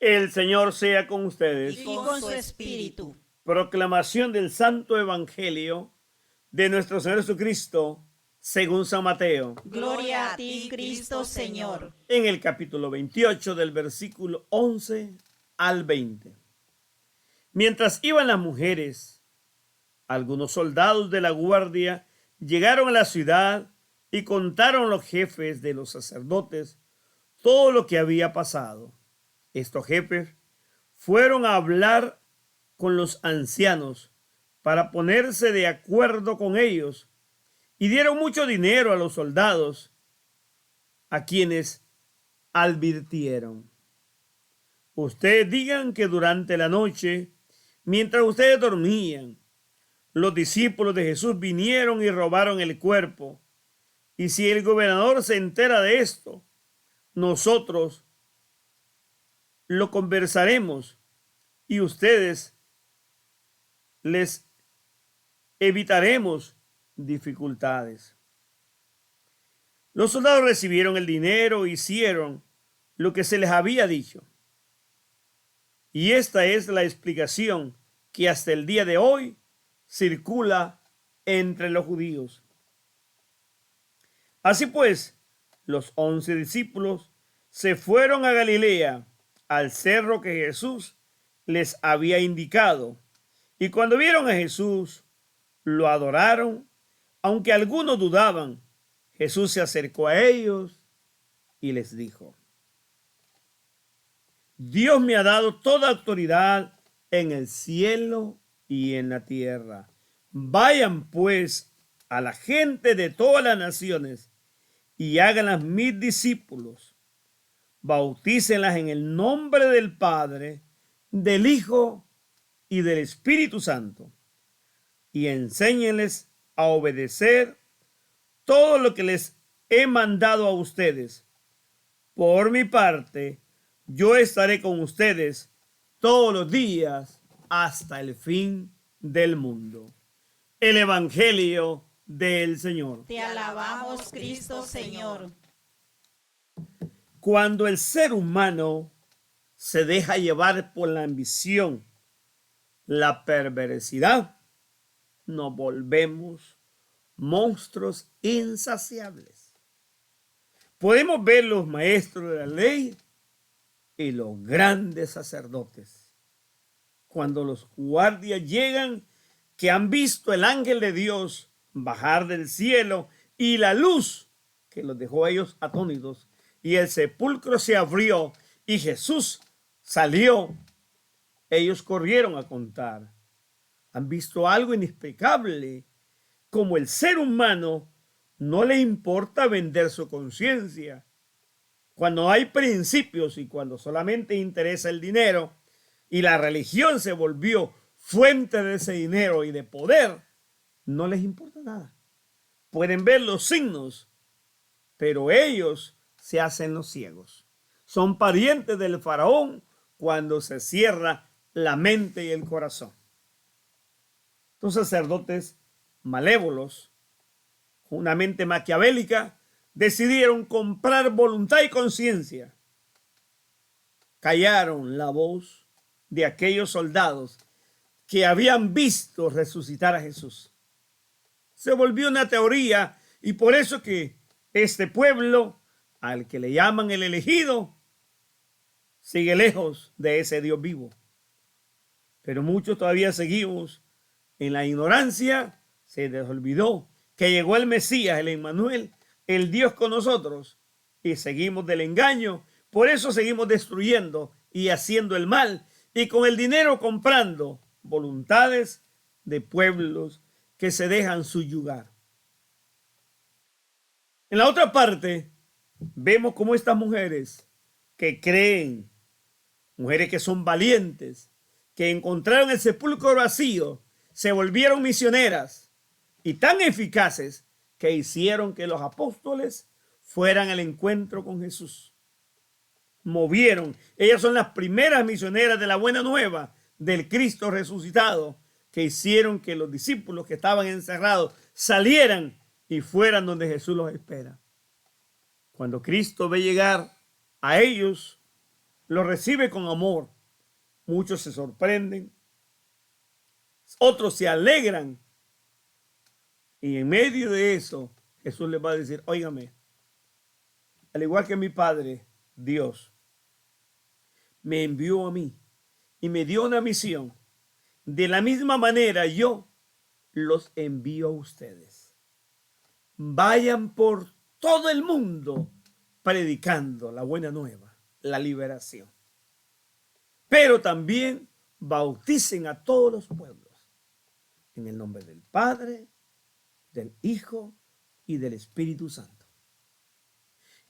El Señor sea con ustedes. Y con su espíritu. Proclamación del Santo Evangelio de nuestro Señor Jesucristo, según San Mateo. Gloria a ti, Cristo Señor. En el capítulo 28, del versículo 11 al 20. Mientras iban las mujeres, algunos soldados de la guardia llegaron a la ciudad y contaron a los jefes de los sacerdotes todo lo que había pasado. Estos jefes fueron a hablar con los ancianos para ponerse de acuerdo con ellos y dieron mucho dinero a los soldados, a quienes advirtieron: ustedes digan que durante la noche, mientras ustedes dormían, los discípulos de Jesús vinieron y robaron el cuerpo. Y si el gobernador se entera de esto, nosotros lo conversaremos y ustedes les evitaremos dificultades. Los soldados recibieron el dinero e hicieron lo que se les había dicho. Y esta es la explicación que hasta el día de hoy circula entre los judíos. Así pues, los 11 discípulos se fueron a Galilea, al cerro que Jesús les había indicado. Y cuando vieron a Jesús, lo adoraron, aunque algunos dudaban. Jesús se acercó a ellos y les dijo: Dios me ha dado toda autoridad en el cielo y en la tierra. Vayan pues a la gente de todas las naciones y háganlas mis discípulos. Bautícenlas en el nombre del Padre, del Hijo y del Espíritu Santo, y enséñenles a obedecer todo lo que les he mandado a ustedes. Por mi parte, yo estaré con ustedes todos los días hasta el fin del mundo. El Evangelio del Señor. Te alabamos, Cristo Señor. Cuando el ser humano se deja llevar por la ambición, la perversidad, nos volvemos monstruos insaciables. Podemos ver los maestros de la ley y los grandes sacerdotes. Cuando los guardias llegan, que han visto el ángel de Dios bajar del cielo y la luz que los dejó a ellos atónitos, y el sepulcro se abrió y Jesús salió, ellos corrieron a contar. Han visto algo inexplicable, como el ser humano no le importa vender su conciencia. Cuando hay principios y cuando solamente interesa el dinero y la religión se volvió fuente de ese dinero y de poder, no les importa nada. Pueden ver los signos, pero ellos se hacen los ciegos. Son parientes del faraón cuando se cierra la mente y el corazón. Los sacerdotes malévolos, con una mente maquiavélica, decidieron comprar voluntad y conciencia. Callaron la voz de aquellos soldados que habían visto resucitar a Jesús. Se volvió una teoría, y por eso que este pueblo, al que le llaman el elegido, sigue lejos de ese Dios vivo. Pero muchos todavía seguimos en la ignorancia. Se les olvidó que llegó el Mesías, el Emmanuel, el Dios con nosotros, y seguimos del engaño. Por eso seguimos destruyendo y haciendo el mal, y con el dinero comprando voluntades de pueblos que se dejan subyugar. En la otra parte, vemos cómo estas mujeres que creen, mujeres que son valientes, que encontraron el sepulcro vacío, se volvieron misioneras y tan eficaces que hicieron que los apóstoles fueran al encuentro con Jesús. Movieron. Ellas son las primeras misioneras de la buena nueva del Cristo resucitado, que hicieron que los discípulos que estaban encerrados salieran y fueran donde Jesús los espera. Cuando Cristo ve llegar a ellos, lo recibe con amor. Muchos se sorprenden, otros se alegran. Y en medio de eso, Jesús les va a decir, óigame, al igual que mi Padre, Dios, me envió a mí y me dio una misión. De la misma manera yo los envío a ustedes. Vayan por todo el mundo predicando la buena nueva, la liberación. Pero también bauticen a todos los pueblos en el nombre del Padre, del Hijo y del Espíritu Santo.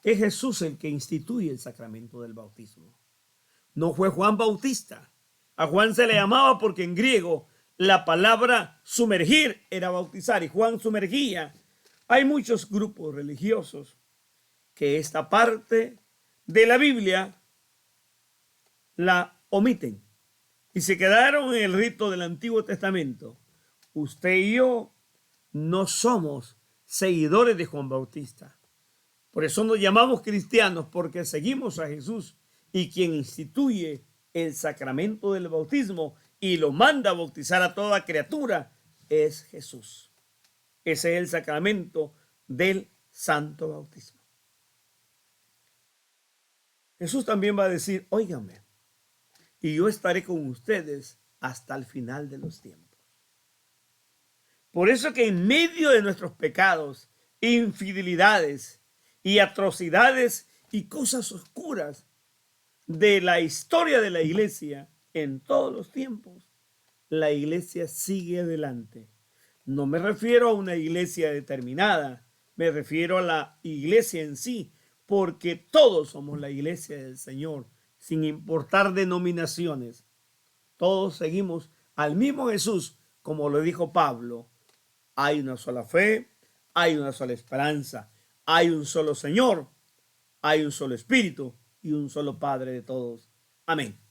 Es Jesús el que instituye el sacramento del bautismo. No fue Juan Bautista. A Juan se le llamaba porque en griego la palabra sumergir era bautizar y Juan sumergía. Hay muchos grupos religiosos que esta parte de la Biblia la omiten y se quedaron en el rito del Antiguo Testamento. Usted y yo no somos seguidores de Juan Bautista. Por eso nos llamamos cristianos, porque seguimos a Jesús, y quien instituye el sacramento del bautismo y lo manda a bautizar a toda criatura es Jesús. Ese es el sacramento del santo bautismo. Jesús también va a decir, óigame, y yo estaré con ustedes hasta el final de los tiempos. Por eso que en medio de nuestros pecados, infidelidades y atrocidades y cosas oscuras de la historia de la iglesia en todos los tiempos, la iglesia sigue adelante. No me refiero a una iglesia determinada, me refiero a la iglesia en sí, porque todos somos la iglesia del Señor, sin importar denominaciones. Todos seguimos al mismo Jesús, como lo dijo Pablo. Hay una sola fe, hay una sola esperanza, hay un solo Señor, hay un solo Espíritu y un solo Padre de todos. Amén.